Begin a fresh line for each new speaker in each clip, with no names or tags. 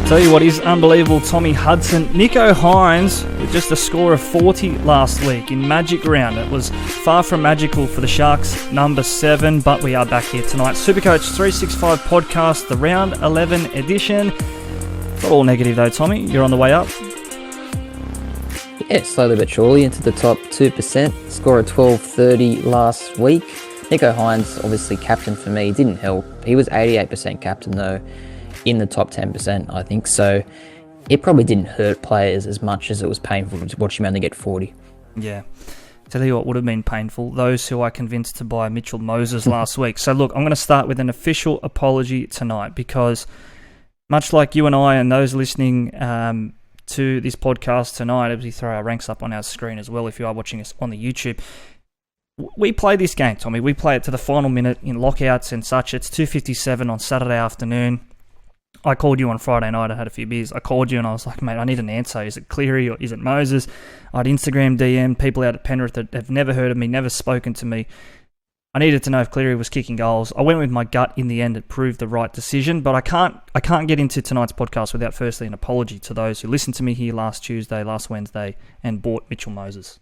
Tell you what is unbelievable, Tommy Hudson. Nicho Hynes with just a score of 40 last week in Magic Round. It was far from magical for the Sharks, number 7, but we are back here tonight. SuperCoach365 podcast, the Round 11 edition. Not all negative though, Tommy. You're on the way up.
Yeah, slowly but surely into the top 2%. Score of 12.30 last week. Nicho Hynes, obviously captain for me, didn't help. He was 88% captain though, in the top 10%, I think. So it probably didn't hurt players as much as it was painful to watch him only get 40.
Yeah. Tell you what would have been painful, those who I convinced to buy Mitchell Moses last week. So look, I'm going to start with an official apology tonight because much like you and I and those listening to this podcast tonight, as we throw our ranks up on our screen as well if you are watching us on the YouTube, we play this game, Tommy. We play it to the final minute in lockouts and such. It's 2:57 on Saturday afternoon. I called you on Friday night. I had a few beers. I called you and I was like, mate, I need an answer. Is it Cleary or is it Moses? I'd Instagram DM people out at Penrith that have never heard of me, never spoken to me. I needed to know if Cleary was kicking goals. I went with my gut in the end. It proved the right decision, but I can't get into tonight's podcast without firstly an apology to those who listened to me here last Tuesday, last Wednesday, and bought Mitchell Moses.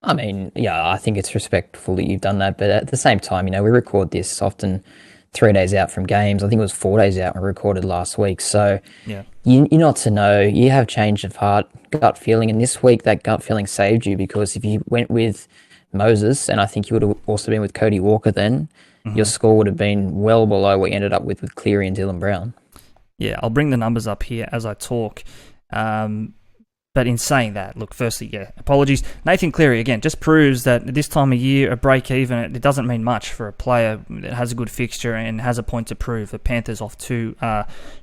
I mean, yeah, I think it's respectful that you've done that, but at the same time, we record this often 3 days out from games. I think it was 4 days out when we recorded last week. So
yeah,
you're not to know. You have change of heart, gut feeling, and this week that gut feeling saved you because if you went with Moses, and I think you would have also been with Cody Walker then, your score would have been well below what you ended up with Cleary and Dylan Brown. Yeah,
I'll bring the numbers up here as I talk. But in saying that, look, firstly, yeah, apologies. Nathan Cleary, again, just proves that at this time of year, a break even, it doesn't mean much for a player that has a good fixture and has a point to prove. The Panthers off 2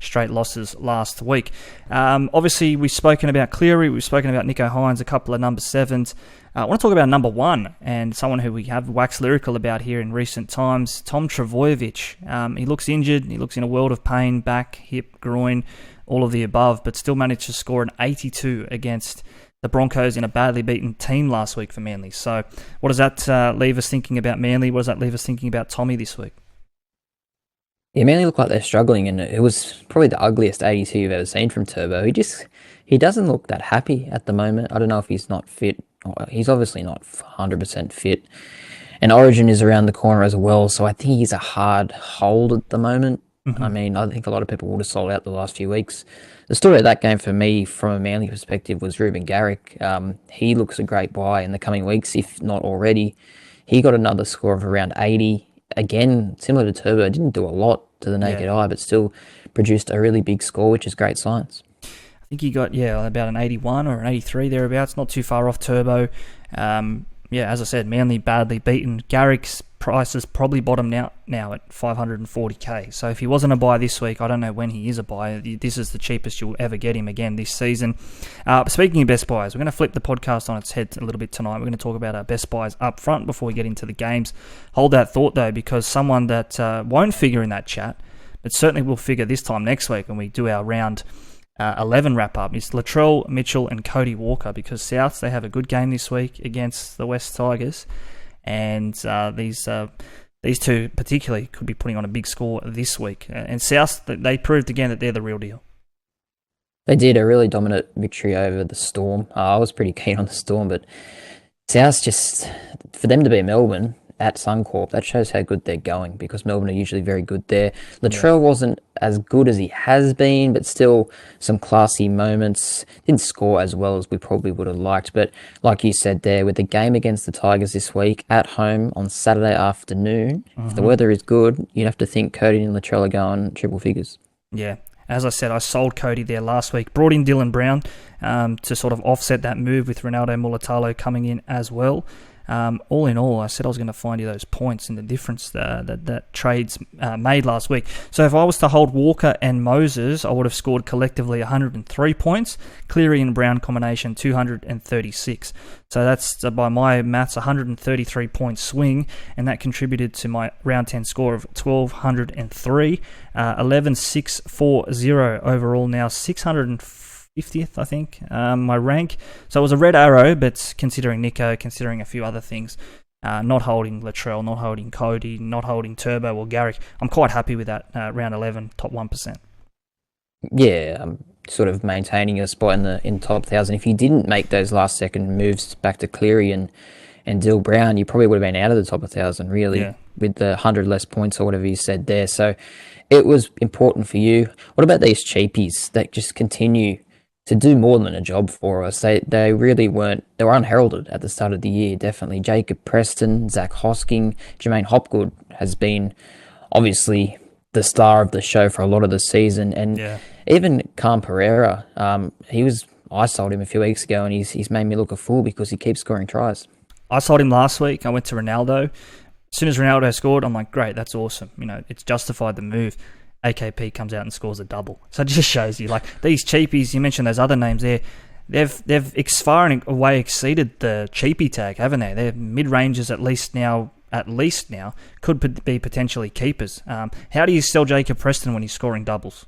straight losses last week. Obviously, we've spoken about Cleary, we've spoken about Nicho Hynes, a couple of number 7s. I want to talk about number 1 and someone who we have waxed lyrical about here in recent times, Tom Trbojevic. He looks injured, he looks in a world of pain, back, hip, groin, all of the above, but still managed to score an 82 against the Broncos in a badly beaten team last week for Manly. So what does that leave us thinking about Manly? What does that leave us thinking about Tommy this week?
Yeah, Manly look like they're struggling, and it was probably the ugliest 82 you've ever seen from Turbo. He doesn't look that happy at the moment. I don't know if he's not fit. He's obviously not 100% fit. And Origin is around the corner as well, so I think he's a hard hold at the moment. I mean, I think a lot of people would have sold out the last few weeks. The story of that game for me, from a Manly perspective, was Ruben Garrick. He looks a great buy in the coming weeks, if not already. He got another score of around 80. Again, similar to Turbo, didn't do a lot to the naked eye, but still produced a really big score, which is great science.
I think he got, about an 81 or an 83 thereabouts, not too far off Turbo. As I said, Manly badly beaten. Garrick's price is probably bottomed out now at 540k. So if he wasn't a buy this week, I don't know when he is a buy. This is the cheapest you'll ever get him again this season. Speaking of best buys, we're going to flip the podcast on its head a little bit tonight. We're going to talk about our best buys up front before we get into the games. Hold that thought though, because someone that won't figure in that chat, but certainly will figure this time next week when we do our round 11 wrap-up is Latrell Mitchell and Cody Walker, because Souths, they have a good game this week against the West Tigers, and these two particularly could be putting on a big score this week. And Souths, they proved again that they're the real deal.
They did a really dominant victory over the Storm. I was pretty keen on the Storm, but Souths, just for them to beat Melbourne at Suncorp, that shows how good they're going, because Melbourne are usually very good there. Latrell wasn't as good as he has been, but still some classy moments. Didn't score as well as we probably would have liked, but like you said there, with the game against the Tigers this week at home on Saturday afternoon, if the weather is good, you'd have to think Cody and Latrell are going triple figures.
Yeah. As I said, I sold Cody there last week. Brought in Dylan Brown to sort of offset that move with Ronaldo Mulatalo coming in as well. All in all, I said I was going to find you those points and the difference that trades made last week. So if I was to hold Walker and Moses, I would have scored collectively 103 points. Cleary and Brown combination, 236. So that's, by my maths, 133 point swing, and that contributed to my round 10 score of 1,203. 11,640 overall now, 650th, I think, my rank. So it was a red arrow, but considering Nicho, considering a few other things, not holding Latrell, not holding Cody, not holding Turbo or Garrick, I'm quite happy with that round 11, top 1%.
Yeah, sort of maintaining a spot in top 1,000. If you didn't make those last second moves back to Cleary and Dill Brown, you probably would have been out of the top 1,000, really,
Yeah.
with the 100 less points or whatever you said there. So it was important for you. What about these cheapies that just continue to do more than a job for us? They really weren't, they were unheralded at the start of the year, definitely. Jacob Preston, Zach Hosking, Jermaine Hopgood has been obviously the star of the show for a lot of the season. And
Yeah.
even Cam Pereira, I sold him a few weeks ago and he's made me look a fool because he keeps scoring tries.
I sold him last week. I went to Ronaldo. As soon as Ronaldo scored, I'm like, great, that's awesome. It's justified the move. AKP comes out and scores a double. So it just shows you, like, these cheapies, you mentioned those other names there, they've far and away exceeded the cheapie tag, haven't they? They're mid-rangers at least now, could be potentially keepers. How do you sell Jacob Preston when he's scoring doubles?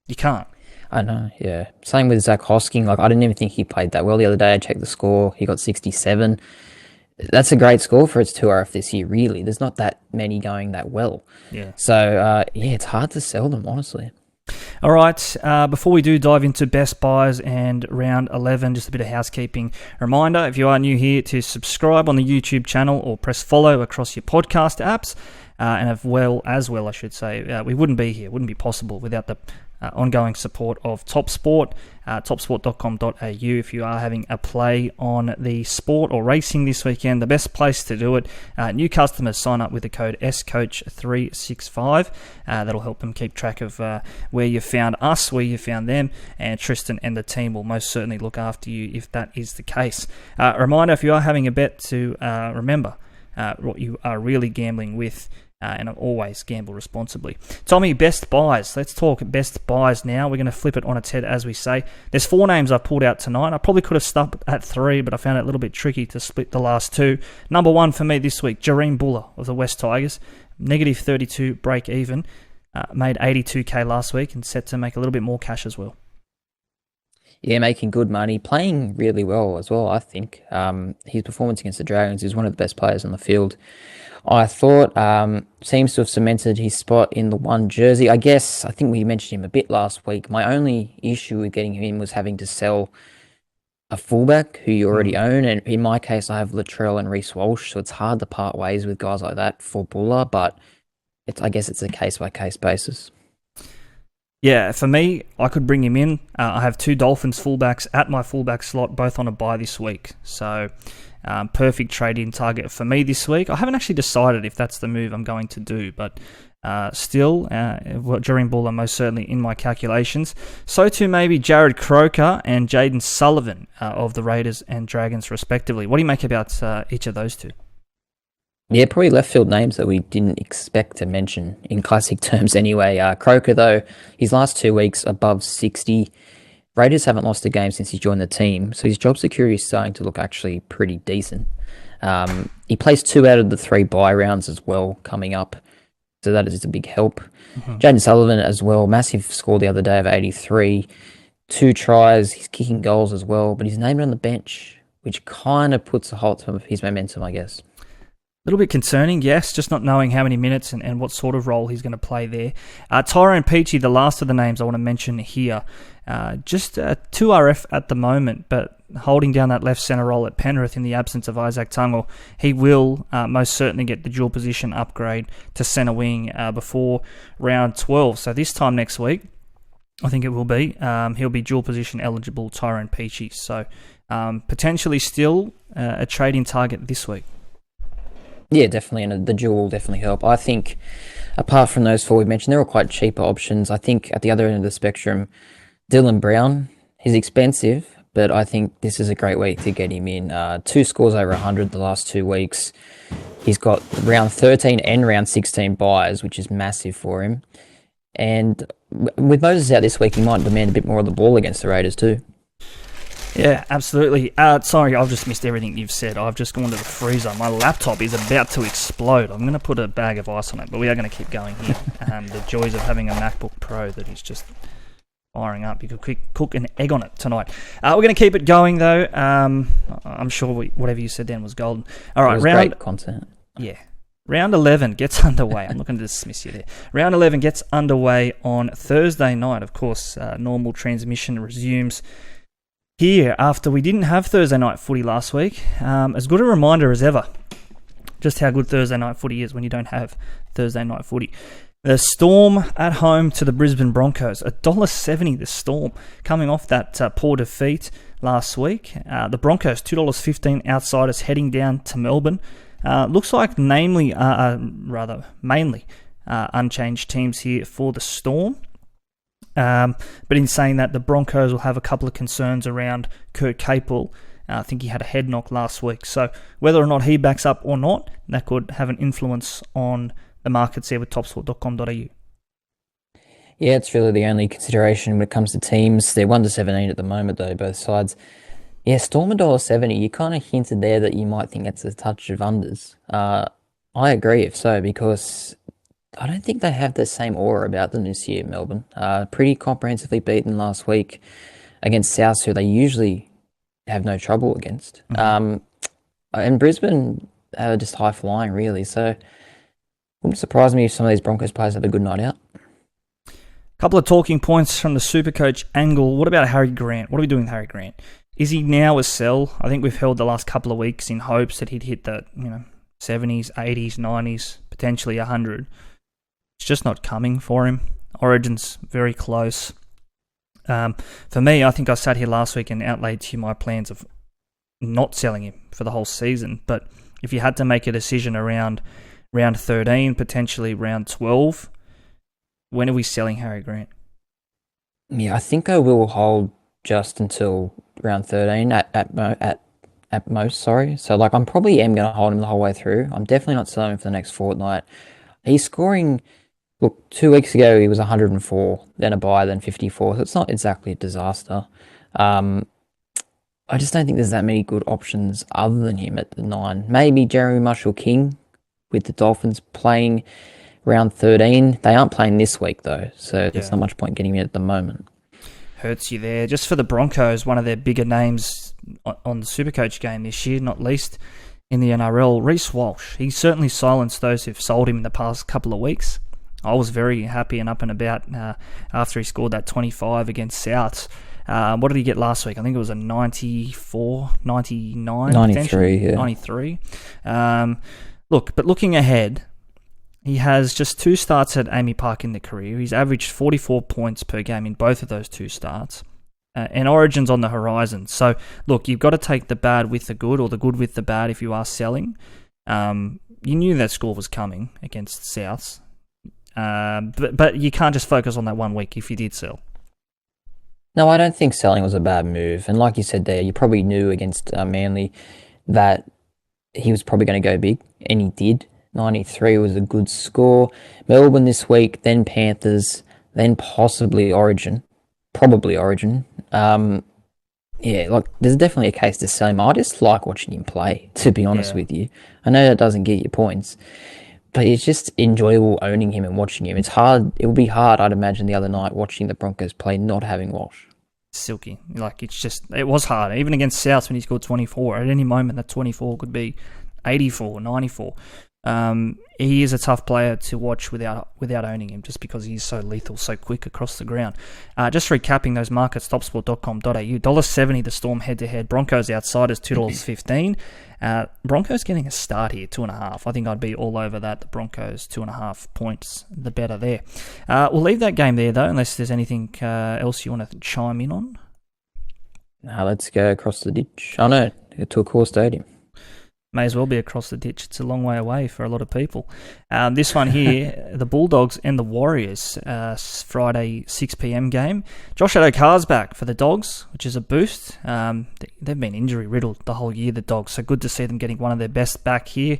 You can't.
I know, yeah. Same with Zach Hosking. Like, I didn't even think he played that well the other day. I checked the score. He got 67. That's a great score for its 2RF this year, really. There's not that many going that well.
Yeah.
So, it's hard to sell them, honestly.
All right, before we do dive into best buys and round 11, just a bit of housekeeping reminder. If you are new here, to subscribe on the YouTube channel or press follow across your podcast apps. And as well, I should say, we wouldn't be here, wouldn't be possible without the ongoing support of TopSport, topsport.com.au. If you are having a play on the sport or racing this weekend, the best place to do it, new customers sign up with the code SCoach365. That'll help them keep track of where you found us, where you found them, and Tristan and the team will most certainly look after you if that is the case. Reminder, if you are having a bet, to remember what you are really gambling with, and always gamble responsibly. Tommy, best buys. Let's talk best buys now. We're going to flip it on its head, as we say. There's 4 names I've pulled out tonight. I probably could have stuck at 3, but I found it a little bit tricky to split the last 2. Number 1 for me this week, Jareem Bula of the West Tigers. Negative 32 break even. Made 82k last week and set to make a little bit more cash as well.
Yeah, making good money, playing really well as well, I think. His performance against the Dragons is one of the best players on the field. I thought seems to have cemented his spot in the 1 jersey. I think we mentioned him a bit last week. My only issue with getting him in was having to sell a fullback who you already own. And in my case, I have Latrell and Reece Walsh, so it's hard to part ways with guys like that for Bula, but I guess it's a case-by-case basis.
Yeah, for me, I could bring him in. I have 2 Dolphins fullbacks at my fullback slot, both on a bye this week. So perfect trade-in target for me this week. I haven't actually decided if that's the move I'm going to do, but still, Jareem Bula most certainly in my calculations. So too maybe Jared Croker and Jaden Sullivan of the Raiders and Dragons respectively. What do you make about each of those 2?
Yeah, probably left field names that we didn't expect to mention in classic terms anyway. Croker, though, his last 2 weeks above 60. Raiders haven't lost a game since he joined the team, so his job security is starting to look actually pretty decent. He plays 2 out of the 3 bye rounds as well coming up, so that is a big help. Jaden Sullivan as well, massive score the other day of 83. 2 tries, he's kicking goals as well, but he's named on the bench, which kind of puts a halt to his momentum, I guess.
A little bit concerning, yes, just not knowing how many minutes and what sort of role he's going to play there. Tyrone Peachy, the last of the names I want to mention here, just 2RF at the moment, but holding down that left centre role at Penrith in the absence of Isaac Tungle, he will most certainly get the dual position upgrade to centre wing before round 12. So this time next week, I think it will be, he'll be dual position eligible, Tyrone Peachy. So potentially still a trade-in target this week.
Yeah, definitely, and the dual will definitely help. I think, apart from those 4 we mentioned, they're all quite cheaper options. I think at the other end of the spectrum, Dylan Brown, he's expensive, but I think this is a great week to get him in. 2 scores over 100 the last 2 weeks. He's got round 13 and round 16 buys, which is massive for him. And with Moses out this week, he might demand a bit more of the ball against the Raiders too.
Yeah, absolutely. Sorry, I've just missed everything you've said. I've just gone to the freezer. My laptop is about to explode. I'm going to put a bag of ice on it, but we are going to keep going here. The joys of having a MacBook Pro that is just firing up. You could cook an egg on it tonight. We're going to keep it going, though. I'm sure whatever you said then was golden. All right,
it was great content.
Yeah. Round 11 gets underway. I'm not going to dismiss you there. Round 11 gets underway on Thursday night. Of course, normal transmission resumes here after we didn't have Thursday night footy last week. As good a reminder as ever, just how good Thursday night footy is when you don't have Thursday night footy. The Storm at home to the Brisbane Broncos. $1.70 the Storm, coming off that poor defeat last week. The Broncos, $2.15 outsiders heading down to Melbourne. Looks like mainly unchanged teams here for the Storm. But in saying that, the Broncos will have a couple of concerns around Kurt Capel. I think he had a head knock last week. So whether or not he backs up or not, that could have an influence on the markets here with topsport.com.au.
Yeah, it's really the only consideration when it comes to teams. They're 1-17 at the moment, though, both sides. Yeah, Storm $1.70. You kind of hinted there that you might think it's a touch of unders. I agree, if so, because I don't think they have the same aura about them this year, Melbourne. Pretty comprehensively beaten last week against South, who they usually have no trouble against. And Brisbane are just high flying, really. So wouldn't surprise me if some of these Broncos players have a good night out.
Couple of talking points from the SuperCoach angle. What about Harry Grant? What are we doing with Harry Grant? Is he now a sell? I think we've held the last couple of weeks in hopes that he'd hit the 70s, 80s, 90s, potentially 100. It's just not coming for him. Origin's very close. For me, I think I sat here last week and outlaid to you my plans of not selling him for the whole season. But if you had to make a decision around round 13, potentially round 12, when are we selling Harry Grant?
Yeah, I think I will hold just until round 13 at most, sorry. So, I probably am going to hold him the whole way through. I'm definitely not selling him for the next fortnight. He's scoring, 2 weeks ago he was 104, then a bye, then 54, so it's not exactly a disaster. I just don't think there's that many good options other than him at the 9. Maybe Jeremy Marshall-King with the Dolphins playing round 13. They aren't playing this week, though, so there's not much point getting him in at the moment.
Hurts you there. Just for the Broncos, one of their bigger names on the SuperCoach game this year, not least in the NRL, Reece Walsh. He certainly silenced those who've sold him in the past couple of weeks. I was very happy and up and about after he scored that 25 against Souths. What did he get last week? I think it was a 94, 99?
93, yeah.
93. But looking ahead, he has just 2 starts at Amy Park in the career. He's averaged 44 points per game in both of those 2 starts. And Origin's on the horizon. So, look, you've got to take the bad with the good, or the good with the bad if you are selling. You knew that score was coming against Souths. But you can't just focus on that 1 week if you did sell.
No, I don't think selling was a bad move. And like you said there, you probably knew against Manly that he was probably going to go big, and he did. 93 was a good score. Melbourne this week, then Panthers, then possibly Origin. Probably Origin. There's definitely a case to sell him. I just like watching him play, to be honest with you. I know that doesn't get you points, but it's just enjoyable owning him and watching him. It's hard. It would be hard, I'd imagine, the other night watching the Broncos play, not having Walsh.
Silky. It was hard. Even against South when he scored 24. At any moment, that 24 could be 84, 94. He is a tough player to watch without owning him, just because he's so lethal, so quick across the ground. Just recapping those markets, topsport.com.au. $1.70 the Storm head-to-head. Broncos outsiders, $2.15. Broncos getting a start here, 2.5. I think I'd be all over that. The Broncos, 2.5 points, the better there. We'll leave that game there, though, unless there's anything else you want to chime in on.
Now let's go across the ditch. Oh, no, to a core stadium.
May as well be across the ditch. It's a long way away for a lot of people. This one here, the Bulldogs and the Warriors, Friday 6 p.m. game. Josh Addo-Carr's back for the Dogs, which is a boost. They've been injury-riddled the whole year, the Dogs, so good to see them getting one of their best back here.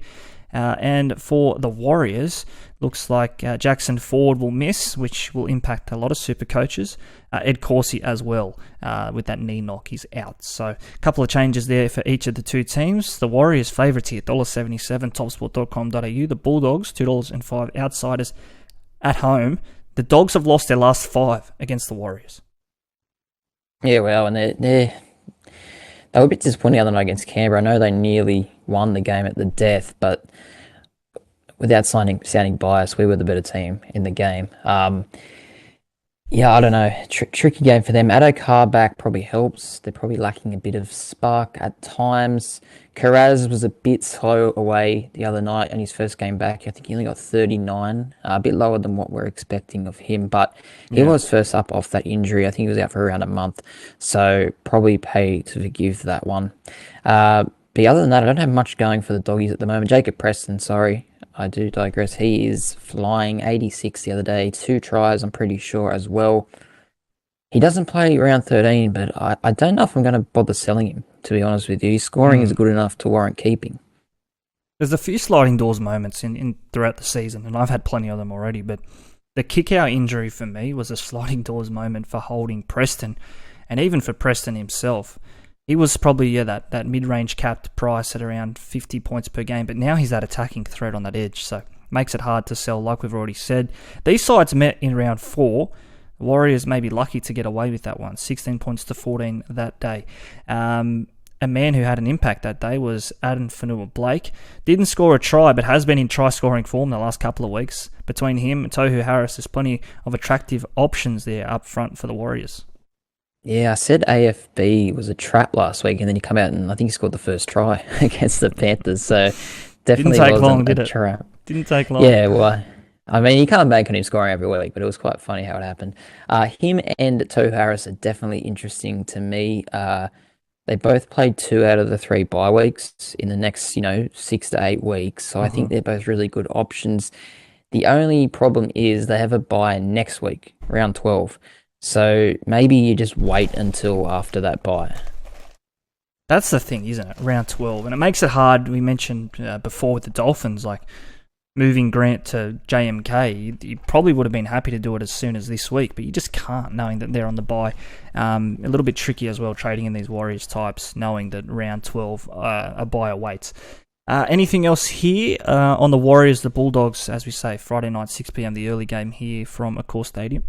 And for the Warriors, looks like Jackson Ford will miss, which will impact a lot of super coaches. Ed Corsi as well, with that knee knock, he's out. So a couple of changes there for each of the two teams. The Warriors favourites here, $1.77, topsport.com.au. The Bulldogs, $2.05, outsiders at home. The Dogs have lost their last 5 against the Warriors.
Yeah, well, and they were a bit disappointing the other night against Canberra. I know they nearly won the game at the death, but without sounding biased, we were the better team in the game. Yeah, I don't know. Tricky game for them. Addo back probably helps. They're probably lacking a bit of spark at times. Carraz was a bit slow away the other night in his first game back. I think he only got 39, a bit lower than what we're expecting of him. But he
Yeah.
was first up off that injury. I think he was out for around a month. So probably pay to forgive that one. But other than that, I don't have much going for the doggies at the moment. Jacob Preston, sorry. I do digress. He is flying 86 the other day, 2 tries, I'm pretty sure, as well. He doesn't play round 13, but I don't know if I'm going to bother selling him, to be honest with you. His scoring is good enough to warrant keeping.
There's a few sliding doors moments in throughout the season, and I've had plenty of them already, but the kick-out injury for me was a sliding doors moment for holding Preston, and even for Preston himself. He was probably, that mid-range capped price at around 50 points per game, but now he's that attacking threat on that edge, so makes it hard to sell, like we've already said. These sides met in round 4. The Warriors may be lucky to get away with that one, 16 points to 14 that day. A man who had an impact that day was Adam Fanua-Blake. Didn't score a try, but has been in try-scoring form the last couple of weeks. Between him and Tohu Harris, there's plenty of attractive options there up front for the Warriors.
Yeah, I said AFB was a trap last week, and then he come out and I think he scored the first try against the Panthers. So definitely
Didn't take
wasn't
long,
a
did it?
trap.
Didn't take long.
Yeah, well, I mean, you can't bank on him scoring every week, but it was quite funny how it happened. Him and Tohu Harris are definitely interesting to me. They both played 2 out of the 3 bye weeks in the next, 6 to 8 weeks. So I think they're both really good options. The only problem is they have a bye next week, round 12. So maybe you just wait until after that bye.
That's the thing, isn't it? Round 12. And it makes it hard. We mentioned before with the Dolphins, like moving Grant to JMK. You probably would have been happy to do it as soon as this week, but you just can't, knowing that they're on the bye. A little bit tricky as well, trading in these Warriors types, knowing that round 12 a bye awaits. Anything else here on the Warriors, the Bulldogs, as we say, Friday night, 6 p.m, the early game here from Accor Stadium?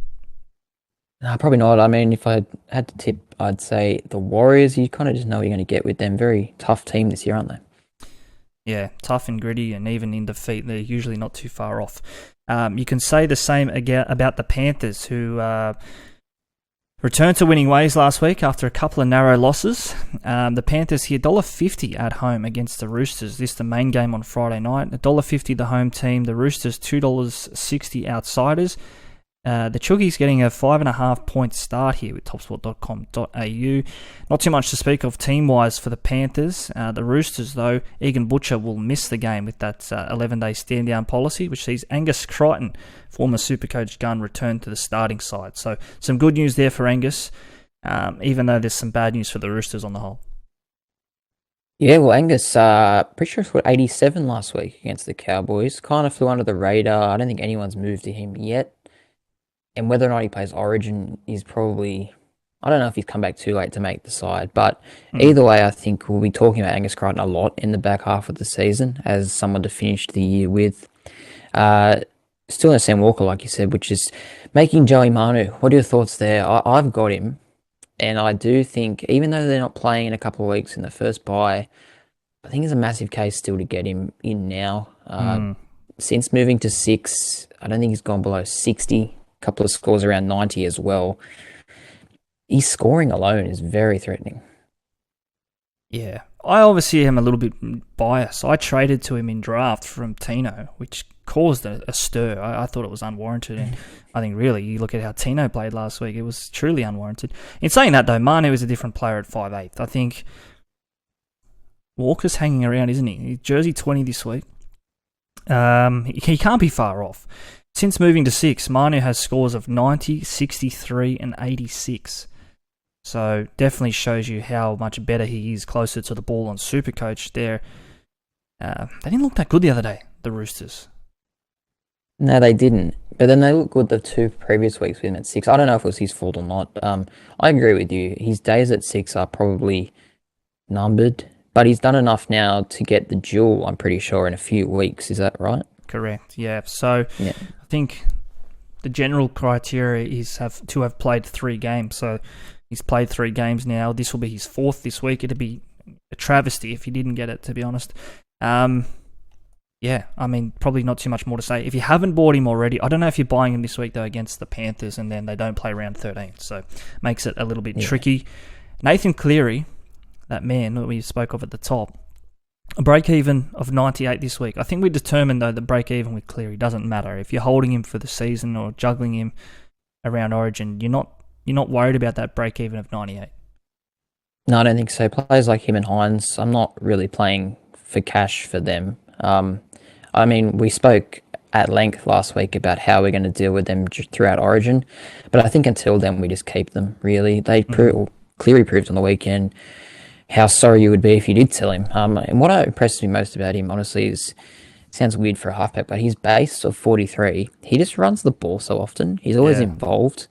No, probably not. I mean, if I had to tip, I'd say the Warriors, you kind of just know what you're going to get with them. Very tough team this year, aren't they?
Yeah, tough and gritty, and even in defeat, they're usually not too far off. You can say the same about the Panthers, who returned to winning ways last week after a couple of narrow losses. The Panthers here, $1.50 at home against the Roosters. This is the main game on Friday night. $1.50 the home team. The Roosters, $2.60 outsiders. The Chuggies getting a 5.5 point start here with topsport.com.au. Not too much to speak of team-wise for the Panthers. The Roosters, though, Egan Butcher will miss the game with that 11-day stand-down policy, which sees Angus Crichton, former SuperCoach gun, return to the starting side. So some good news there for Angus, even though there's some bad news for the Roosters on the whole.
Yeah, well, Angus, pretty sure he scored 87 last week against the Cowboys. Kind of flew under the radar. I don't think anyone's moved to him yet. And whether or not he plays Origin is probably... I don't know if he's come back too late to make the side. But either way, I think we'll be talking about Angus Crichton a lot in the back half of the season as someone to finish the year with. Still in Sam Walker, like you said, which is making Joey Manu. What are your thoughts there? I've got him. And I do think, even though they're not playing in a couple of weeks in the first bye, I think there's a massive case still to get him in now. Since moving to 6, I don't think he's gone below 60. Couple of scores around 90 as well. His scoring alone is very threatening.
Yeah, I obviously am a little bit biased. I traded to him in draft from Tino, which caused a stir. I thought it was unwarranted, and I think really, you look at how Tino played last week, it was truly unwarranted. In saying that, though, Manu is a different player at 5'8". I think Walker's hanging around, isn't he? He's jersey 20 this week. He can't be far off. Since moving to 6, Manu has scores of 90, 63, and 86. So definitely shows you how much better he is closer to the ball on SuperCoach there. They didn't look that good the other day, the Roosters.
No, they didn't. But then they looked good the 2 previous weeks with him at 6. I don't know if it was his fault or not. I agree with you. His days at 6 are probably numbered. But he's done enough now to get the duel, I'm pretty sure, in a few weeks. Is that right?
Correct, yeah. So yeah. I think the general criteria is to have played 3 games. So he's played 3 games now. This will be his 4th this week. It'd be a travesty if he didn't get it, to be honest. Yeah, I mean, probably not too much more to say. If you haven't bought him already, I don't know if you're buying him this week, though, against the Panthers, and then they don't play round 13, so makes it a little bit tricky. Nathan Cleary, that man that we spoke of at the top, a break-even of 98 this week. I think we determined, though, that break-even with Cleary doesn't matter. If you're holding him for the season or juggling him around Origin, you're not worried about that break-even of 98.
No, I don't think so. Players like him and Hines, I'm not really playing for cash for them. I mean, we spoke at length last week about how we're going to deal with them throughout Origin, but I think until then we just keep them. Really, Cleary proved on the weekend how sorry you would be if you did sell him. And what impresses me most about him, honestly, is sounds weird for a halfback, but his base of 43, he just runs the ball so often. He's always involved.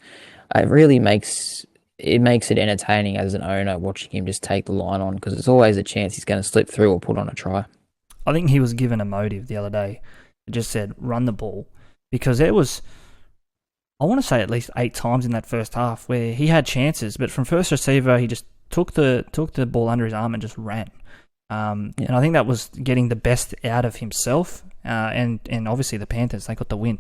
It really makes it entertaining as an owner watching him just take the line on, because there's always a chance he's going to slip through or put on a try.
I think he was given a motive the other day. It just said, run the ball. Because there was, I want to say at least 8 times in that first half where he had chances, but from first receiver, he just took the ball under his arm and just ran. And I think that was getting the best out of himself. And obviously the Panthers, they got the win.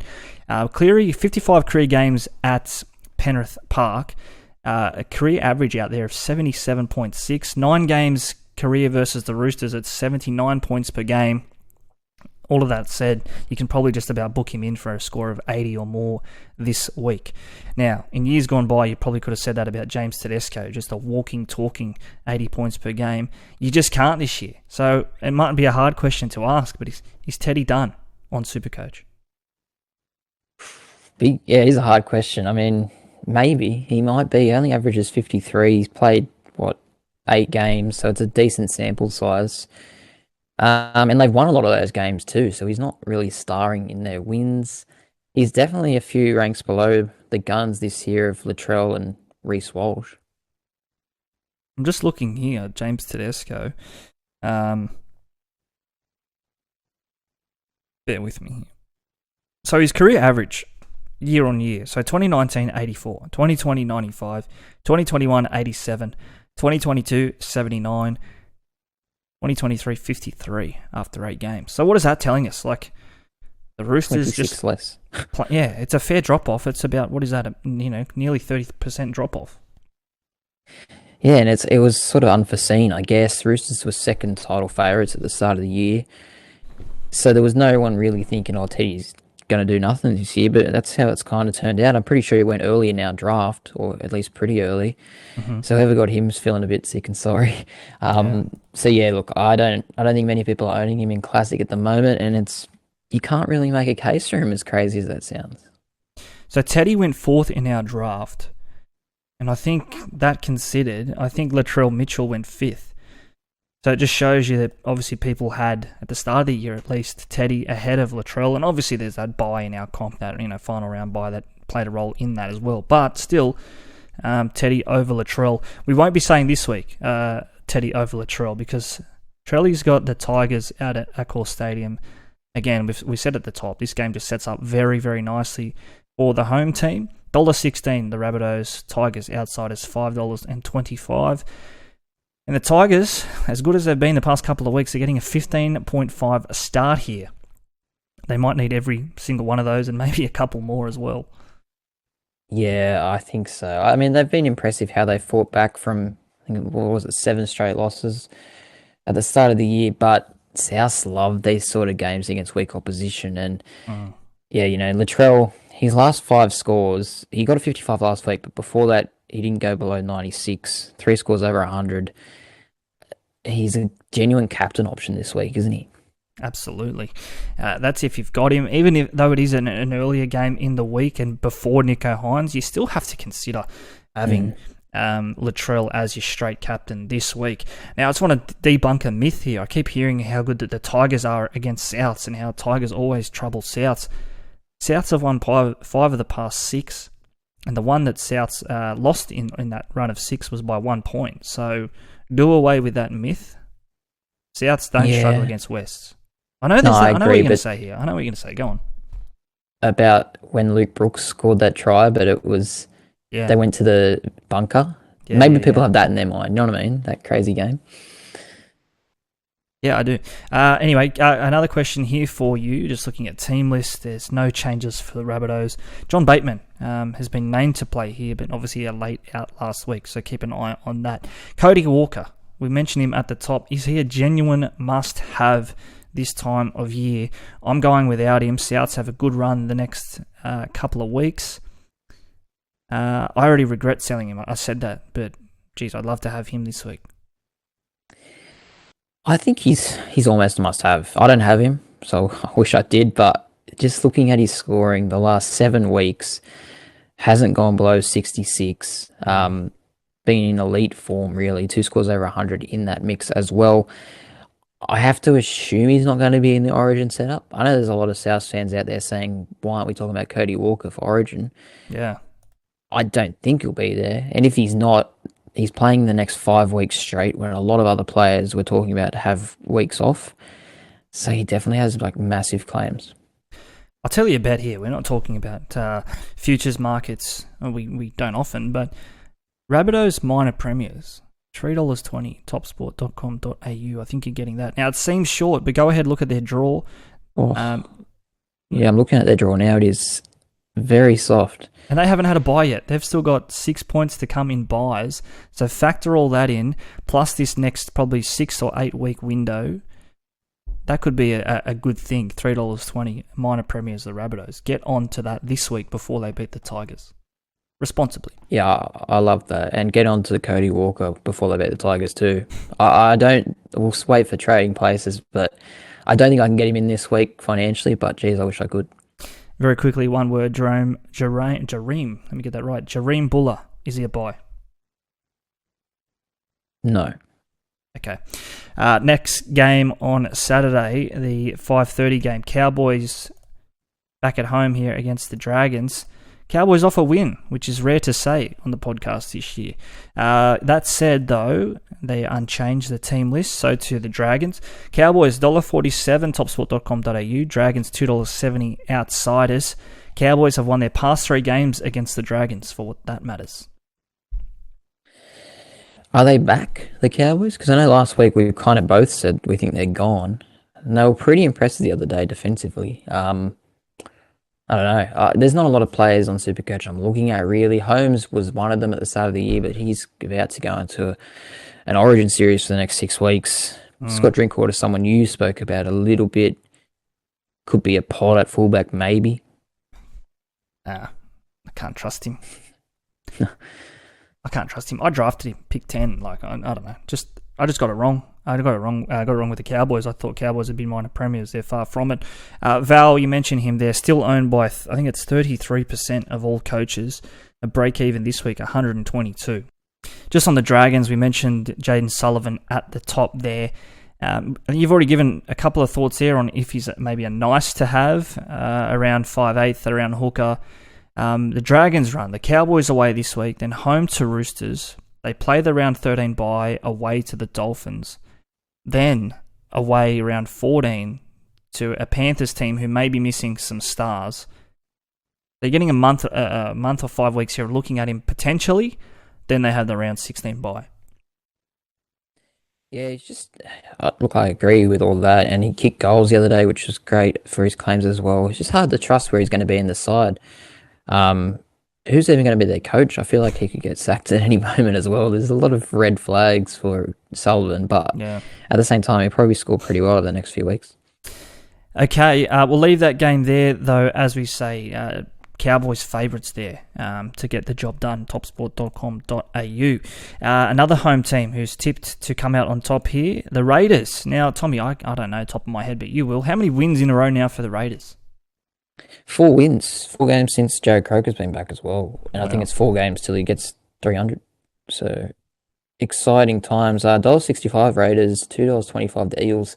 Cleary, 55 career games at Penrith Park. A career average out there of 77.6. 9 games career versus the Roosters at 79 points per game. All of that said, you can probably just about book him in for a score of 80 or more this week. Now, in years gone by, you probably could have said that about James Tedesco, just a walking, talking 80 points per game. You just can't this year. So it might be a hard question to ask, but is Teddy done on SuperCoach?
Yeah, it's a hard question. I mean, maybe he might be. He only averages 53. He's played, 8 games, so it's a decent sample size. And they've won a lot of those games too, so he's not really starring in their wins. He's definitely a few ranks below the guns this year of Latrell and Reece Walsh.
I'm just looking here, James Tedesco. Bear with me here. So his career average year on year, so 2019, 84, 2020, 95, 2021, 87, 2022, 79, 2023, 53 after 8 games. So what is that telling us? Like, the Roosters just
less.
It's a fair drop-off. It's about, what is that, nearly 30% drop-off.
Yeah, and it was sort of unforeseen, I guess. Roosters were second title favourites at the start of the year. So there was no one really thinking, Teddy's going to do nothing this year, but that's how it's kind of turned out. I'm pretty sure he went early in our draft, or at least pretty early. Mm-hmm. So whoever got him's feeling a bit sick and sorry. So yeah, look, I don't think many people are owning him in Classic at the moment, and you can't really make a case for him, as crazy as that sounds.
So Teddy went 4th in our draft, and I think that considered, I think Latrell Mitchell went 5th. So it just shows you that obviously people had, at the start of the year at least, Teddy ahead of Latrell. And obviously there's that bye in our comp, that final round bye that played a role in that as well. But still, Teddy over Latrell. We won't be saying this week Teddy over Latrell, because Trelly's got the Tigers out at Accor Stadium. Again, we said at the top, this game just sets up very, very nicely for the home team. $1.16, the Rabbitohs. Tigers outsiders $5.25. And the Tigers, as good as they've been the past couple of weeks, are getting a 15.5 start here. They might need every single one of those and maybe a couple more as well.
Yeah, I think so. I mean, they've been impressive how they fought back from, 7 straight losses at the start of the year. But South love these sort of games against weak opposition. And Latrell, his last 5 scores, he got a 55 last week, but before that, he didn't go below 96. 3 scores over 100. He's a genuine captain option this week, isn't he?
Absolutely. That's if you've got him. Even though it is an earlier game in the week and before Nicho Hynes, you still have to consider having Latrell as your straight captain this week. Now, I just want to debunk a myth here. I keep hearing how good that the Tigers are against Souths and how Tigers always trouble Souths. Souths have won 5 of the past 6. And the one that Souths lost in that run of 6 was by 1 point. So do away with that myth. Souths don't struggle against Wests. I know what you're going to say here. I know what you're going to say. Go on.
About when Luke Brooks scored that try, but it was they went to the bunker. Maybe people have that in their mind. You know what I mean? That crazy game.
Yeah, I do. Anyway, another question here for you. Just looking at team lists, there's no changes for the Rabbitohs. John Bateman has been named to play here, but obviously a late out last week, so keep an eye on that. Cody Walker, we mentioned him at the top. Is he a genuine must-have this time of year? I'm going without him. Souths have a good run the next couple of weeks. I already regret selling him. I said that, but geez, I'd love to have him this week.
I think he's almost a must-have. I don't have him, so I wish I did, but just looking at his scoring, the last 7 weeks hasn't gone below 66. Being in elite form, really. 2 scores over 100 in that mix as well. I have to assume he's not going to be in the Origin setup. I know there's a lot of South fans out there saying, why aren't we talking about Cody Walker for Origin?
Yeah.
I don't think he'll be there. And if he's not, he's playing the next 5 weeks straight when a lot of other players we're talking about have weeks off. So he definitely has like massive claims.
I'll tell you a bet here. We're not talking about futures markets. We don't often, but Rabbitohs minor premiers, $3.20, topsport.com.au. I think you're getting that. Now, it seems short, but go ahead, look at their draw.
Yeah, I'm looking at their draw now. It is very soft.
And they haven't had a bye yet. They've still got 6 points to come in buys. So factor all that in, plus this next probably 6 or 8 week window. That could be a good thing. $3.20, minor premiers, the Rabbitohs. Get on to that this week before they beat the Tigers. Responsibly.
Yeah, I love that. And get on to Cody Walker before they beat the Tigers too. We'll wait for trading places, but I don't think I can get him in this week financially, but geez, I wish I could.
Very quickly, one word, Jareem. Let me get that right. Jareem Bula. Is he a buy?
No.
Okay. Next game on Saturday, the 5:30 game. Cowboys back at home here against the Dragons. Cowboys off a win, which is rare to say on the podcast this year. That said, though, they unchanged the team list, so to the Dragons. Cowboys $1.47, topsport.com.au. Dragons $2.70, outsiders. Cowboys have won their past 3 games against the Dragons, for what that matters.
Are they back, the Cowboys? Because I know last week we kind of both said we think they're gone. And they were pretty impressive the other day defensively. I don't know. There's not a lot of players on SuperCoach I'm looking at, really. Holmes was one of them at the start of the year, but he's about to go into an Origin series for the next 6 weeks. Scott Drinkwater, someone you spoke about a little bit. Could be a pod at fullback, maybe.
I can't trust him. I can't trust him. I drafted him, pick 10. I don't know. I just got it wrong. I got it wrong with the Cowboys. I thought Cowboys would be minor premiers. They're far from it. Val, you mentioned him. They're still owned by, I think it's 33% of all coaches. A break even this week, 122. Just on the Dragons, we mentioned Jaden Sullivan at the top there. You've already given a couple of thoughts there on if he's maybe a nice to have around 5'8", around hooker. The Dragons run. The Cowboys away this week, then home to Roosters. They play the round 13 bye away to the Dolphins. Then away round 14 to a Panthers team who may be missing some stars. They're getting a month or 5 weeks here looking at him potentially. Then they have the round 16 bye.
Yeah, it's just... Look, I agree with all that. And he kicked goals the other day, which was great for his claims as well. It's just hard to trust where he's going to be in the side. Who's even going to be their coach? I feel like he could get sacked at any moment as well. There's a lot of red flags for Sullivan, but at the same time, he'll probably score pretty well over the next few weeks. Okay,
we'll leave that game there, though, as we say, Cowboys favourites there to get the job done, topsport.com.au. Another home team who's tipped to come out on top here, the Raiders. Now, Tommy, I don't know top of my head, but you will. How many wins in a row now for the Raiders?
4 wins, 4 games since Joe Croker's been back as well. And I think it's 4 games till he gets 300. So, exciting times. $1.65 Raiders, $2.25 the Eagles.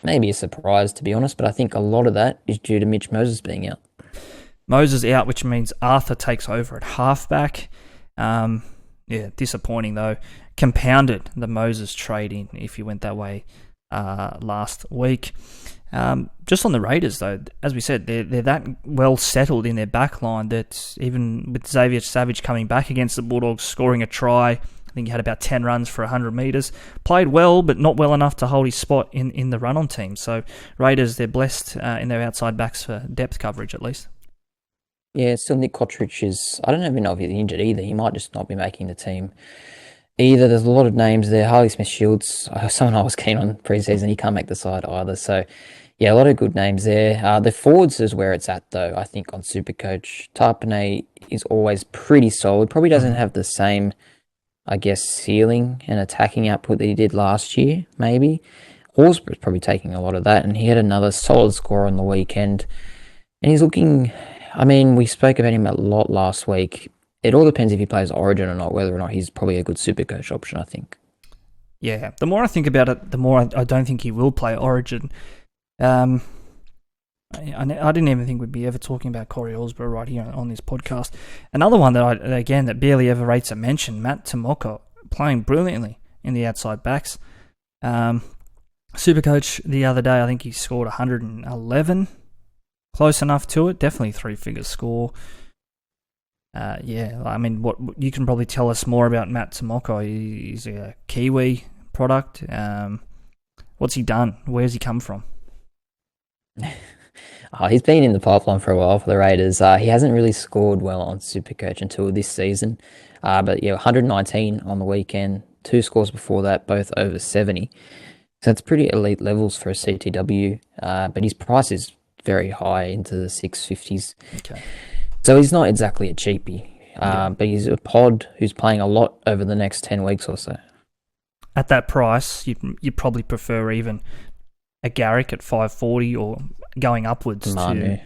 Maybe a surprise, to be honest, but I think a lot of that is due to Mitch Moses being out.
Moses out, which means Arthur takes over at halfback. Disappointing though. Compounded the Moses trade in if you went that way last week. Just on the Raiders, though, as we said, they're that well settled in their back line that even with Xavier Savage coming back against the Bulldogs, scoring a try, think he had about 10 runs for 100 metres. Played well, but not well enough to hold his spot in the run-on team. So Raiders, they're blessed in their outside backs for depth coverage, at least.
Yeah, still Nick Kotrick is... I don't even know if he's injured either. He might just not be making the team either. There's a lot of names there. Harley Smith-Shields, someone I was keen on pre-season. He can't make the side either. So, yeah, a lot of good names there. The forwards is where it's at, though, I think, on SuperCoach. Tarpanay is always pretty solid. Probably doesn't have the same, I guess, ceiling and attacking output that he did last year, maybe. Horsburgh's probably taking a lot of that, and he had another solid score on the weekend. And he's looking... I mean, we spoke about him a lot last week. It all depends if he plays Origin or not, whether or not he's probably a good SuperCoach option, I think.
Yeah, the more I think about it, the more I don't think he will play Origin. I didn't even think we'd be ever talking about Corey Horsburgh right here on this podcast. Another one that barely ever rates a mention, Matt Tomoko, playing brilliantly in the outside backs. SuperCoach the other day, I think he scored 111. Close enough to it. Definitely 3-figure score. I mean, what you can probably tell us more about Matt Tomoko. He's a Kiwi product. What's he done? Where's he come from?
He's been in the pipeline for a while for the Raiders. He hasn't really scored well on SuperCoach until this season. But yeah, 119 on the weekend. 2 scores before that, both over 70. So it's pretty elite levels for a CTW. But his price is very high into the 650s.
Okay.
So he's not exactly a cheapie, but he's a pod who's playing a lot over the next 10 weeks or so.
At that price, you probably prefer even a Garrick at 540 or going upwards
Manu.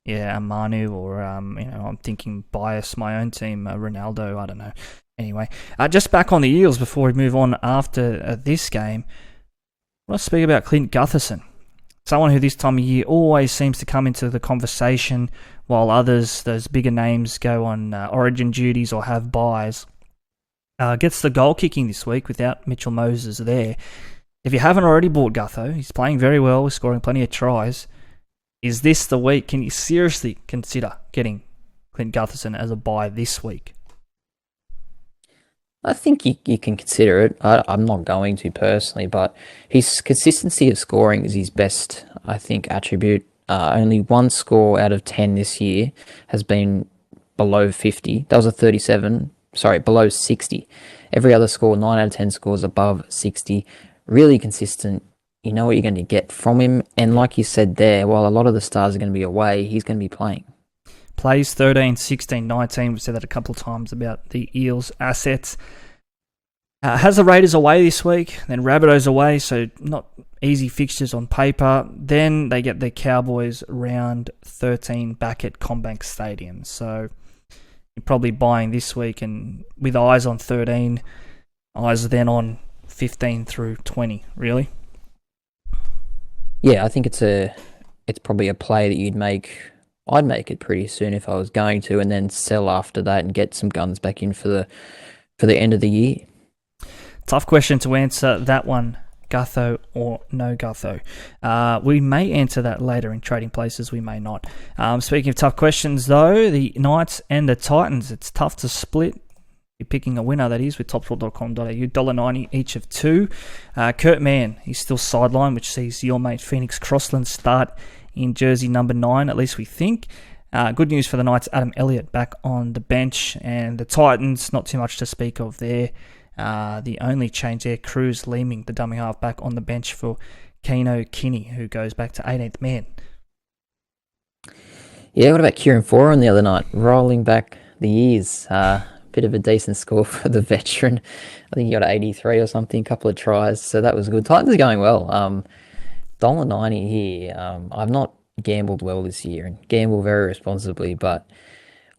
A Manu or, I'm thinking bias, my own team, Ronaldo, I don't know. Anyway, just back on the Eels before we move on after this game, I want to speak about Clint Gutherson. Someone who this time of year always seems to come into the conversation while others, those bigger names, go on Origin duties or have buys. Gets the goal kicking this week without Mitchell Moses there. If you haven't already bought Gutho, he's playing very well, scoring plenty of tries. Is this the week? Can you seriously consider getting Clint Gutherson as a buy this week?
I think you can consider it. I'm not going to personally, but his consistency of scoring is his best, I think, attribute. Only 1 score out of 10 this year has been below 50. That was below 60. Every other score, 9 out of 10 scores above 60. Really consistent. You know what you're going to get from him. And like you said there, while a lot of the stars are going to be away, he's going to be playing.
Plays 13, 16, 19. We've said that a couple of times about the Eels' assets. Has the Raiders away this week, then Rabbitohs away, so not easy fixtures on paper. Then they get the Cowboys round 13 back at CommBank Stadium. So you're probably buying this week and with eyes on 13, eyes then on 15 through 20, really?
Yeah, I think it's probably a play that you'd make. I'd make it pretty soon if I was going to, and then sell after that and get some guns back in for the end of the year.
Tough question to answer that one, Gutho or no Gutho. We may answer that later in Trading Places, we may not. Speaking of tough questions, though, the Knights and the Titans, it's tough to split. You're picking a winner, that is, with topsport.com.au, $1.90 each of 2. Kurt Mann, he's still sidelined, which sees your mate Phoenix Crossland start in jersey number 9, at least we think. Good news for the Knights, Adam Elliott back on the bench, and the Titans, not too much to speak of there. The only change there, Cruz Leeming, the dummy half, back on the bench for Keno Kinney, who goes back to 18th man.
Yeah, what about Kieran Foran the other night? Rolling back the years. Bit of a decent score for the veteran. I think he got 83 or something, a couple of tries, so that was good. Titans are going well. $1.90 here. I've not gambled well this year and gamble very responsibly, but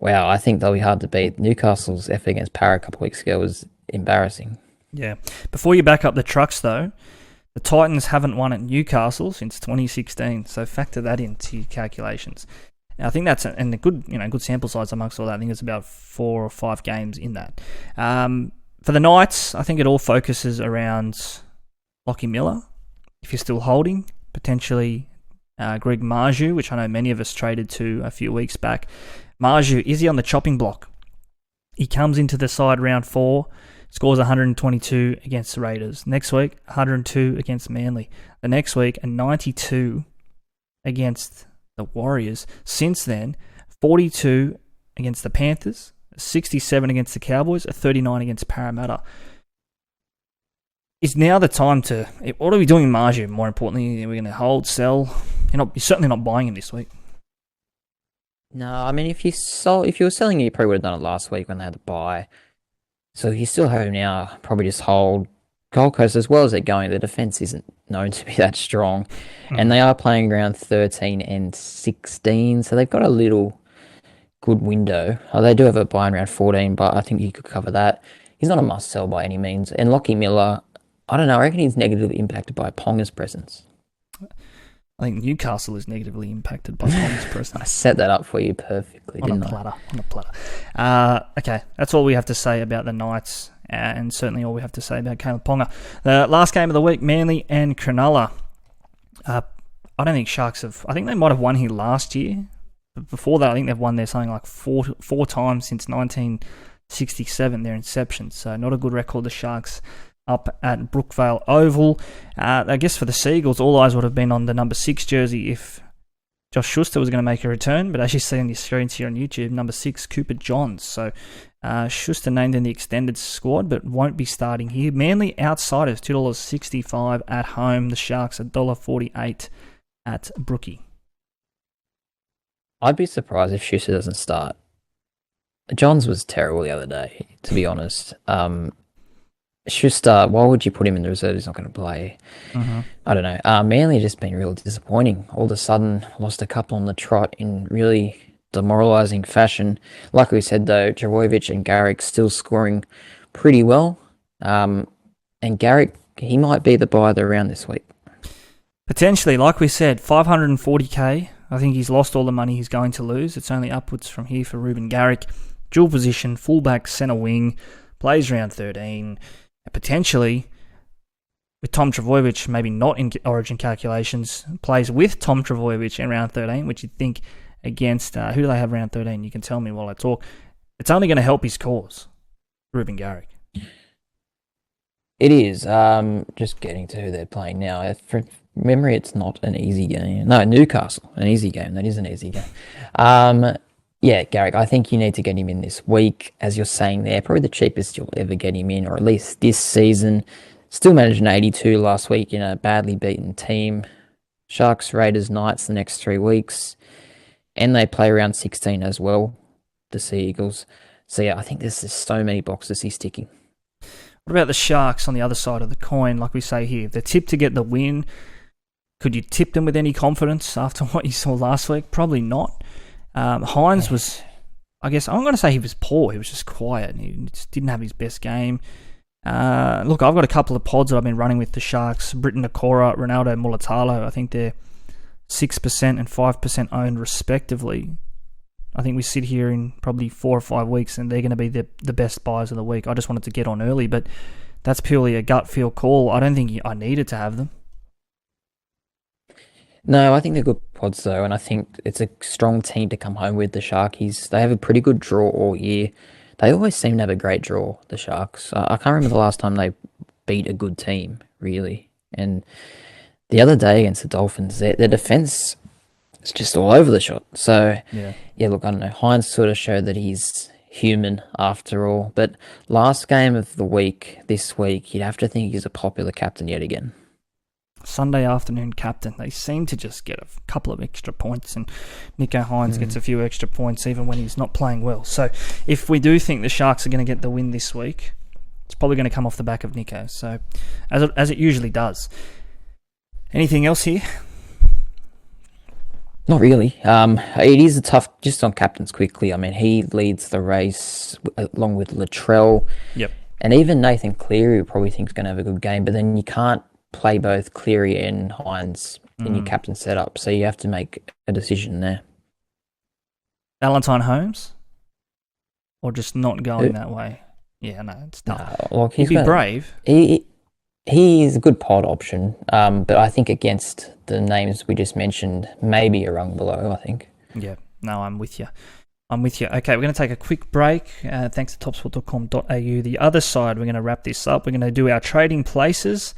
wow, I think they'll be hard to beat. Newcastle's effort against Para a couple of weeks ago was embarrassing.
Yeah. Before you back up the trucks, though, the Titans haven't won at Newcastle since 2016, so factor that into your calculations. Now, I think that's a good sample size amongst all that. I think it's about 4 or 5 games in that. For the Knights, I think it all focuses around Lockie Miller, if you're still holding, potentially Greg Marju, which I know many of us traded to a few weeks back. Marju, is he on the chopping block? He comes into the side round 4, Scores 122 against the Raiders. Next week, 102 against Manly. The next week, a 92 against the Warriors. Since then, 42 against the Panthers, 67 against the Cowboys, a 39 against Parramatta. Is now the time to... What are we doing in Marju? More importantly, are we going to hold, sell? You're certainly not buying him this week.
No, I mean, if you were selling, you probably would have done it last week when they had the bye. So if you still have him now, probably just hold. Gold Coast, as well as they're going, the defence isn't known to be that strong. And they are playing around 13 and 16, so they've got a little good window. They do have a buy in round 14, but I think you could cover that. He's not a must-sell by any means. And Lockie Miller, I don't know, I reckon he's negatively impacted by Ponga's presence.
I think Newcastle is negatively impacted by Ponga's presence.
I set that up for you perfectly,
on a platter. Okay, that's all we have to say about the Knights, and certainly all we have to say about Caleb Ponga. The last game of the week, Manly and Cronulla. I don't think Sharks have... I think they might have won here last year. But before that, I think they've won there something like four times since 1967, their inception. So not a good record, the Sharks up at Brookvale Oval. I guess for the Seagulls, all eyes would have been on the number 6 jersey if Josh Schuster was going to make a return. But as you see on your screens here on YouTube, number 6, Cooper Johns. So Schuster named in the extended squad, but won't be starting here. Manly outsiders, $2.65 at home. The Sharks, $1.48 at Brookie.
I'd be surprised if Schuster doesn't start. Johns was terrible the other day, to be honest. Schuster, why would you put him in the reserve? He's not going to play. I don't know. Manly just been real disappointing. All of a sudden, lost a couple on the trot in really demoralising fashion. Like we said, though, Trbojevic and Garrick still scoring pretty well. And Garrick, he might be the buy of the round this week.
Potentially, like we said, $540K. I think he's lost all the money he's going to lose. It's only upwards from here for Ruben Garrick. Dual position, fullback, centre wing, plays round 13. Potentially, with Tom Trbojevic, maybe not in Origin calculations, plays with Tom Trbojevic in round 13, which you'd think against... who do they have round 13? You can tell me while I talk. It's only going to help his cause, Ruben Garrick.
It is. Just getting to who they're playing now. From memory, it's not an easy game. No, Newcastle, an easy game. That is an easy game. Yeah, Garrick, I think you need to get him in this week. As you're saying there, probably the cheapest you'll ever get him in, or at least this season. Still managed an 82 last week in a badly beaten team. Sharks, Raiders, Knights the next 3 weeks. And they play around 16 as well, the Sea Eagles. So yeah, I think there's just so many boxes he's ticking.
What about the Sharks on the other side of the coin? Like we say here, if they're tipped to get the win, could you tip them with any confidence after what you saw last week? Probably not. Hines was, I guess, I'm going to say he was poor. He was just quiet. He just didn't have his best game. Look, I've got a couple of pods that I've been running with the Sharks. Britton Nakora, Ronaldo Mulatalo. I think they're 6% and 5% owned respectively. I think we sit here in probably 4 or 5 weeks and they're going to be the best buys of the week. I just wanted to get on early, but that's purely a gut feel call. I don't think I needed to have them.
No, I think they're good pods though, and I think it's a strong team to come home with, the Sharkies. They have a pretty good draw all year. They always seem to have a great draw, the Sharks. I can't remember the last time they beat a good team, really. And the other day against the Dolphins, their defence is just all over the shot. So, yeah, look, I don't know. Hines sort of showed that he's human after all. But last game of the week, this week, you'd have to think he's a popular captain yet again.
Sunday afternoon captain. They seem to just get a couple of extra points, and Nico Hines gets a few extra points even when he's not playing well. So if we do think the Sharks are going to get the win this week, it's probably going to come off the back of Nico. So as it usually does. Anything else here?
Not really. It is a tough, just on captains quickly. I mean, he leads the race along with Latrell.
Yep.
And even Nathan Cleary, who probably thinks going to have a good game, but then you can't play both Cleary and Hines in your captain setup, so you have to make a decision there.
Valentine Holmes? Or just not going that way? Yeah, no, it's tough. He'd be brave.
He is a good pod option, but I think against the names we just mentioned, maybe a rung below, I think.
Yeah, no, I'm with you. I'm with you. Okay, we're going to take a quick break. Thanks to topsport.com.au. The other side, we're going to wrap this up. We're going to do our trading places,